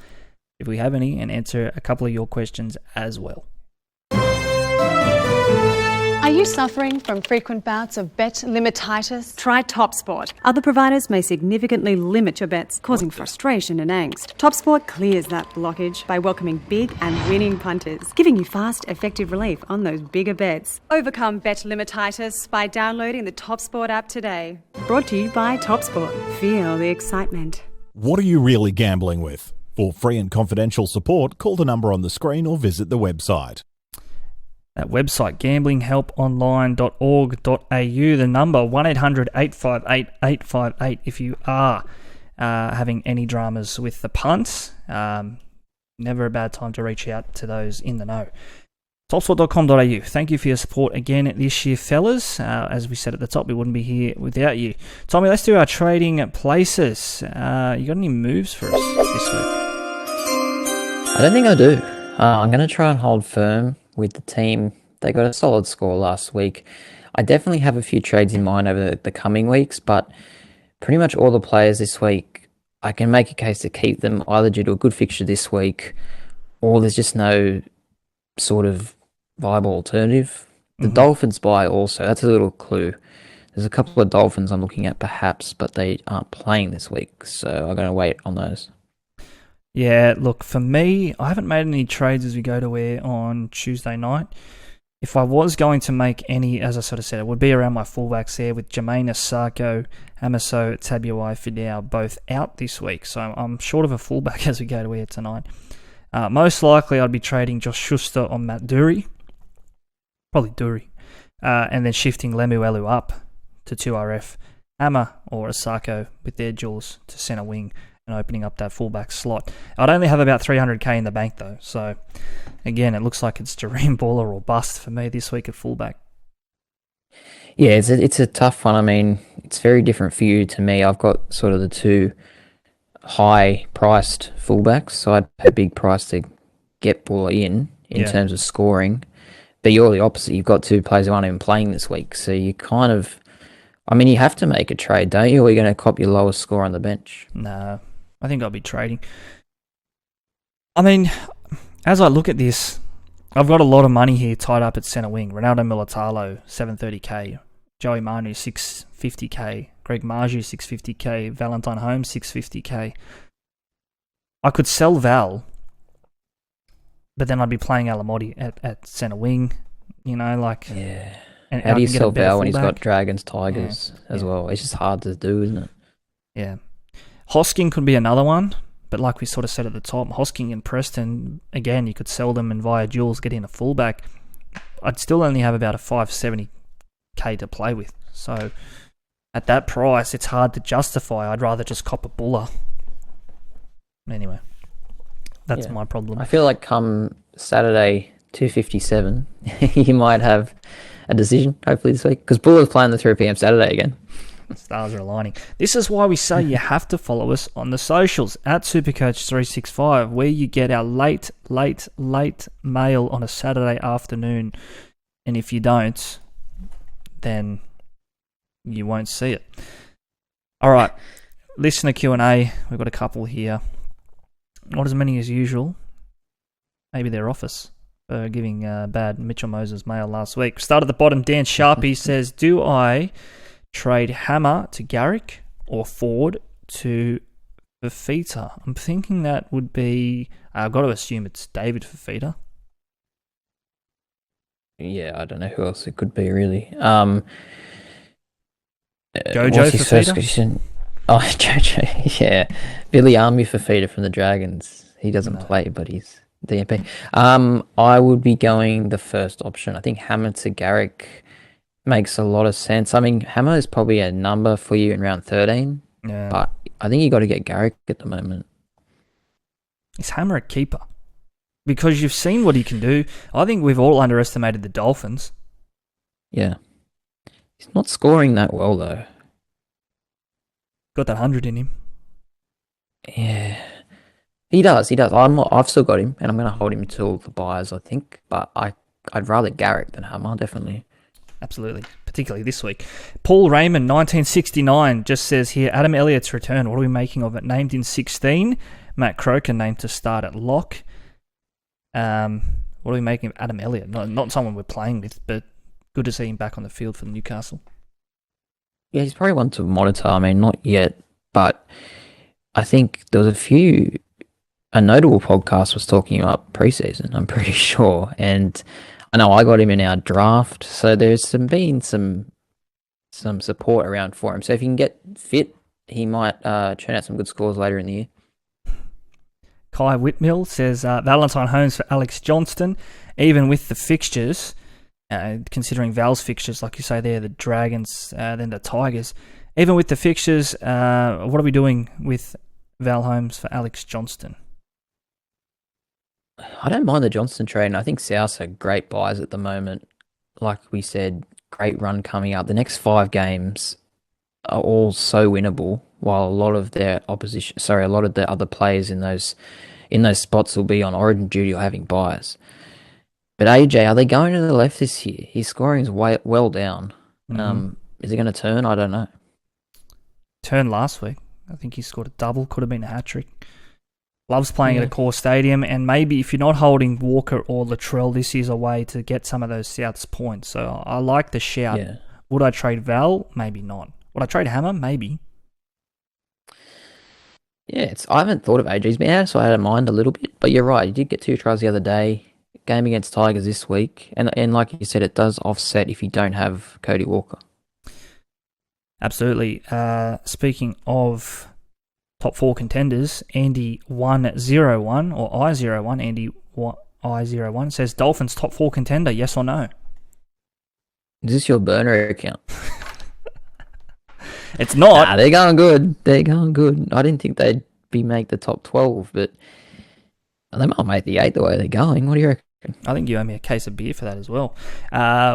if we have any, and answer a couple of your questions as well.
Are you suffering from frequent bouts of bet limititis?
Try TopSport. Other providers may significantly limit your bets, causing frustration and angst. TopSport clears that blockage by welcoming big and winning punters, giving you fast, effective relief on those bigger bets. Overcome bet limititis by downloading the TopSport app today. Brought to you by TopSport. Feel the excitement.
What are you really gambling with? For free and confidential support, call the number on the screen or visit the website.
That website, gamblinghelponline.org.au, the number 1-800-858-858 if you are having any dramas with the punts. Never a bad time to reach out to those in the know. Topsport.com.au. Thank you for your support again this year, fellas. As we said at the top, we wouldn't be here without you. Tommy, let's do our trading places. You got any moves for us this week?
I don't think I do. I'm going to try and hold firm with the team. They got a solid score last week. I definitely have a few trades in mind over the coming weeks, but pretty much all the players this week, I can make a case to keep them either due to a good fixture this week or there's just no sort of viable alternative. The Dolphins buy also, that's a little clue. There's a couple of Dolphins I'm looking at perhaps, but they aren't playing this week, so I'm going to wait on those.
Yeah, look, for me, I haven't made any trades as we go to air on Tuesday night. If I was going to make any, as I sort of said, it would be around my fullbacks there with Jermaine Asako, Amaso, Tabuai, Fidel both out this week. So I'm short of a fullback as we go to air tonight. Most likely I'd be trading Josh Schuster on Matt Dury. Probably Dury. And then shifting Lemuelu up to 2RF. Ama or Asako with their duels to centre wing and opening up that fullback slot. I'd only have about 300k in the bank though, so again, it looks like it's Jareem Bula or bust for me this week at fullback.
Yeah, it's a tough one. I mean, it's very different for you to me. I've got sort of the two high-priced fullbacks, so I'd pay a big price to get Bula in terms of scoring. But you're the opposite. You've got two players who aren't even playing this week, so you kind of... I mean, you have to make a trade, don't you? Or you're going to cop your lowest score on the bench?
No, I think I'll be trading. I mean, as I look at this, I've got a lot of money here tied up at centre wing. Ronaldo Militalo, 730k. Joey Manu, 650k. Greg Marju, 650k. Valentine Holmes, 650k. I could sell Val, but then I'd be playing Alamotti at centre wing. You know, like...
Yeah.
And
how do you sell Val when he's got Dragons, Tigers as well? It's just hard to do, isn't it?
Yeah. Hosking could be another one, but like we sort of said at the top, Hosking and Preston, again, you could sell them and via duels get in a fullback. I'd still only have about a 570k to play with. So at that price, it's hard to justify. I'd rather just cop a Bula. Anyway, that's my problem.
I feel like come Saturday, 2:57, you might have a decision, hopefully this week, because Bula's playing the 3 p.m. Saturday again.
Stars are aligning. This is why we say you have to follow us on the socials at SuperCoach365, where you get our late mail on a Saturday afternoon. And if you don't, then you won't see it. All right, listener Q&A. We've got a couple here. Not as many as usual. Maybe their office. Giving bad Mitchell Moses mail last week. Start at the bottom. Dan Sharpie says, do I trade Hammer to Garrick or Ford to Fafita? I'm thinking that would be... I've got to assume it's David Fafita.
Yeah, I don't know who else it could be, really.
Jojo Fafita?
Oh, Jojo, yeah. Billy Army Fafita from the Dragons. He doesn't play, but he's... DMP. I would be going the first option. I think Hammer to Garrick makes a lot of sense. I mean, Hammer is probably a number for you in round 13, but I think you got to get Garrick at the moment.
Is Hammer a keeper? Because you've seen what he can do. I think we've all underestimated the Dolphins.
Yeah. He's not scoring that well, though.
Got that 100 in him.
Yeah. He does. I've still got him, and I'm going to hold him until the buyers, I think. But I'd rather Garrick than Hammer, definitely.
Absolutely. particularly this week. Paul Raymond, 1969, just says here, Adam Elliott's return. What are we making of it? Named in 16. Matt Croker named to start at lock. What are we making of Adam Elliott? Not someone we're playing with, but good to see him back on the field for Newcastle.
Yeah, he's probably one to monitor. I mean, not yet, but I think there was a notable podcast was talking about preseason, I'm pretty sure. And I know I got him in our draft, so there's been some support around for him. So if he can get fit, he might churn out some good scores later in the year.
Kai Whitmill says, Valentine Holmes for Alex Johnston, even with the fixtures, considering Val's fixtures, like you say there, the Dragons, then the Tigers. Even with the fixtures, what are we doing with Val Holmes for Alex Johnston?
I don't mind the Johnston trade, and I think Souths are great buys at the moment. Like we said, great run coming up. The next 5 games are all so winnable, while a lot of the other players in those spots will be on Origin duty or having buys. But AJ, are they going to the left this year? His scoring is well down. Is he going to turn? I don't know.
Turned last week. I think he scored a double. Could have been a hat-trick. Loves playing at a core stadium, and maybe if you're not holding Walker or Latrell, this is a way to get some of those Souths points. So I like the shout.
Yeah.
Would I trade Val? Maybe not. Would I trade Hammer? Maybe.
Yeah, I haven't thought of AJ. He's been out, so I had in mind a little bit. But you're right. He did get 2 tries the other day. Game against Tigers this week. And like you said, it does offset if you don't have Cody Walker.
Absolutely. Speaking of top 4 contenders, Andy101 or I01, Andy I01 says Dolphins top 4 contender, yes or no?
Is this your burner account?
It's not.
Nah, they're going good. They're going good. I didn't think they'd make the top 12, but they might make the 8 the way they're going. What do you reckon?
I think you owe me a case of beer for that as well.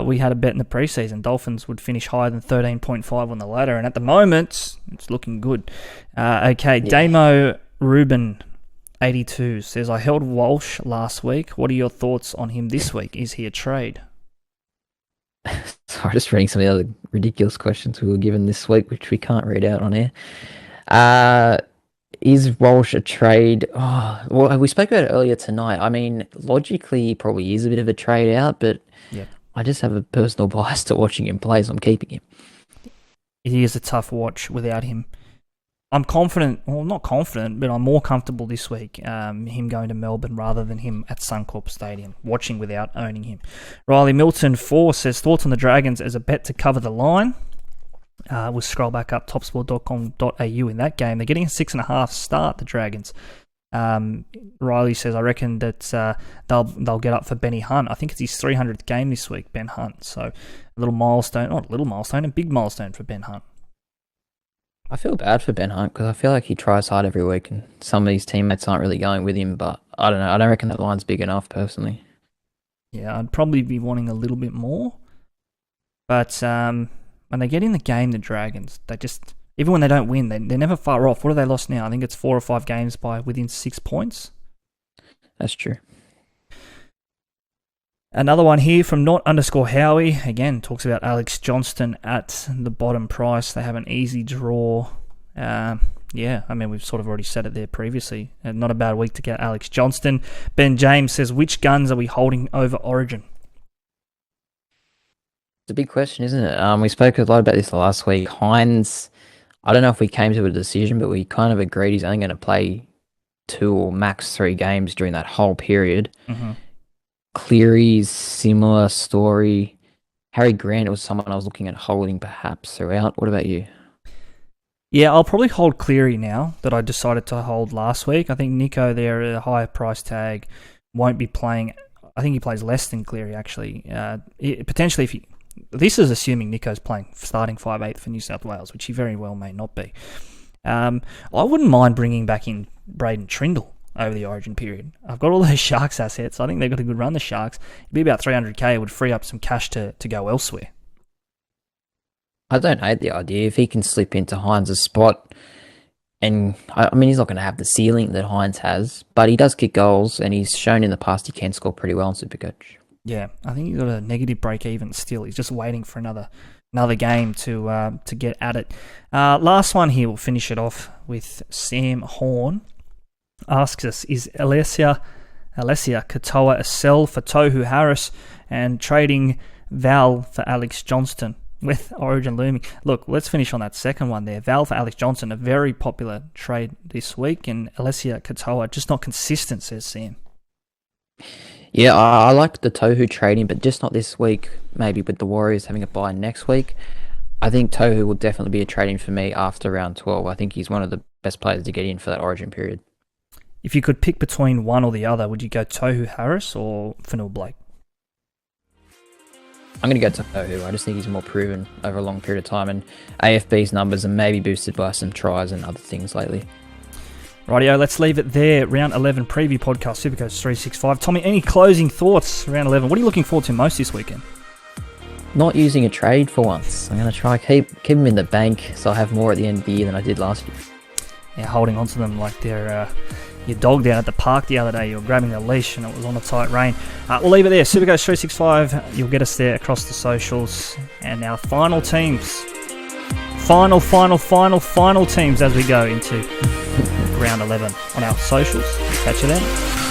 We had a bet in the preseason. Dolphins would finish higher than 13.5 on the ladder, and at the moment, it's looking good. Okay, yeah. Damo Ruben, 82, says, I held Walsh last week. What are your thoughts on him this week? Is he a trade?
Sorry, just reading some of the other ridiculous questions we were given this week, which we can't read out on air. Is Walsh a trade? Oh, well, we spoke about it earlier tonight. I mean, logically, he probably is a bit of a trade out, but I just have a personal bias to watching him play, so I'm keeping him.
It is a tough watch without him. I'm confident, well, not confident, but I'm more comfortable this week, him going to Melbourne rather than him at Suncorp Stadium, watching without owning him. Riley Milton 4 says, thoughts on the Dragons as a bet to cover the line. We'll scroll back up topsport.com.au in that game. They're getting a 6.5 start, the Dragons. Riley says, I reckon that they'll get up for Benny Hunt. I think it's his 300th game this week, Ben Hunt. So a little milestone, not a little milestone, a big milestone for Ben Hunt.
I feel bad for Ben Hunt because I feel like he tries hard every week and some of his teammates aren't really going with him, but I don't know. I don't reckon that line's big enough personally.
Yeah, I'd probably be wanting a little bit more. But when they get in the game, the Dragons, they just, even when they don't win, they're never far off. What have they lost now? I think it's 4 or 5 games by within 6 points.
That's true.
Another one here from Not_Howie. Again, talks about Alex Johnston at the bottom price. They have an easy draw. I mean, we've sort of already said it there previously. Not a bad week to get Alex Johnston. Ben James says, which guns are we holding over Origin?
It's a big question, isn't it? We spoke a lot about this last week. Hines, I don't know if we came to a decision, but we kind of agreed he's only going to play 2 or max 3 games during that whole period.
Mm-hmm.
Cleary's similar story. Harry Grant was someone I was looking at holding perhaps throughout. What about you?
Yeah, I'll probably hold Cleary now that I decided to hold last week. I think Nico there at a higher price tag won't be playing. I think he plays less than Cleary actually. Potentially, if he, this is assuming Nico's playing starting 5/8 for New South Wales, which he very well may not be. I wouldn't mind bringing back in Braden Trindle over the Origin period. I've got all those Sharks assets. I think they've got a good run, the Sharks. It'd be about 300k. It would free up some cash to go elsewhere.
I don't hate the idea. If he can slip into Hines' spot, and I mean, he's not going to have the ceiling that Hines has, but he does kick goals, and he's shown in the past he can score pretty well in SuperCoach.
Yeah, I think he's got a negative break even still. He's just waiting for another another game to get at it. Last one here, we'll finish it off with Sam Horn. Asks us, is Alessia Katoa a sell for Tohu Harris and trading Val for Alex Johnston with Origin looming? Look, let's finish on that second one there. Val for Alex Johnston, a very popular trade this week, and Alessia Katoa just not consistent, says Sam.
Yeah, I like the Tohu trading, but just not this week. Maybe with the Warriors having a bye next week. I think Tohu will definitely be a trading for me after round 12. I think he's one of the best players to get in for that Origin period.
If you could pick between one or the other, would you go Tohu Harris or Fanil Blake?
I'm going to go Tohu. I just think he's more proven over a long period of time, and AFB's numbers are maybe boosted by some tries and other things lately.
Rightio, let's leave it there. Round 11 preview podcast, SuperCoach365. Tommy, any closing thoughts round 11? What are you looking forward to most this weekend?
Not using a trade for once. I'm going to try keep them in the bank so I have more at the end of the year than I did last year.
Yeah, holding on to them like they're your dog down at the park the other day. You were grabbing a leash and it was on a tight rein. We'll leave it there. SuperCoach365. You'll get us there across the socials. And our final teams. Final teams as we go into round 11 on our socials. Catch you then.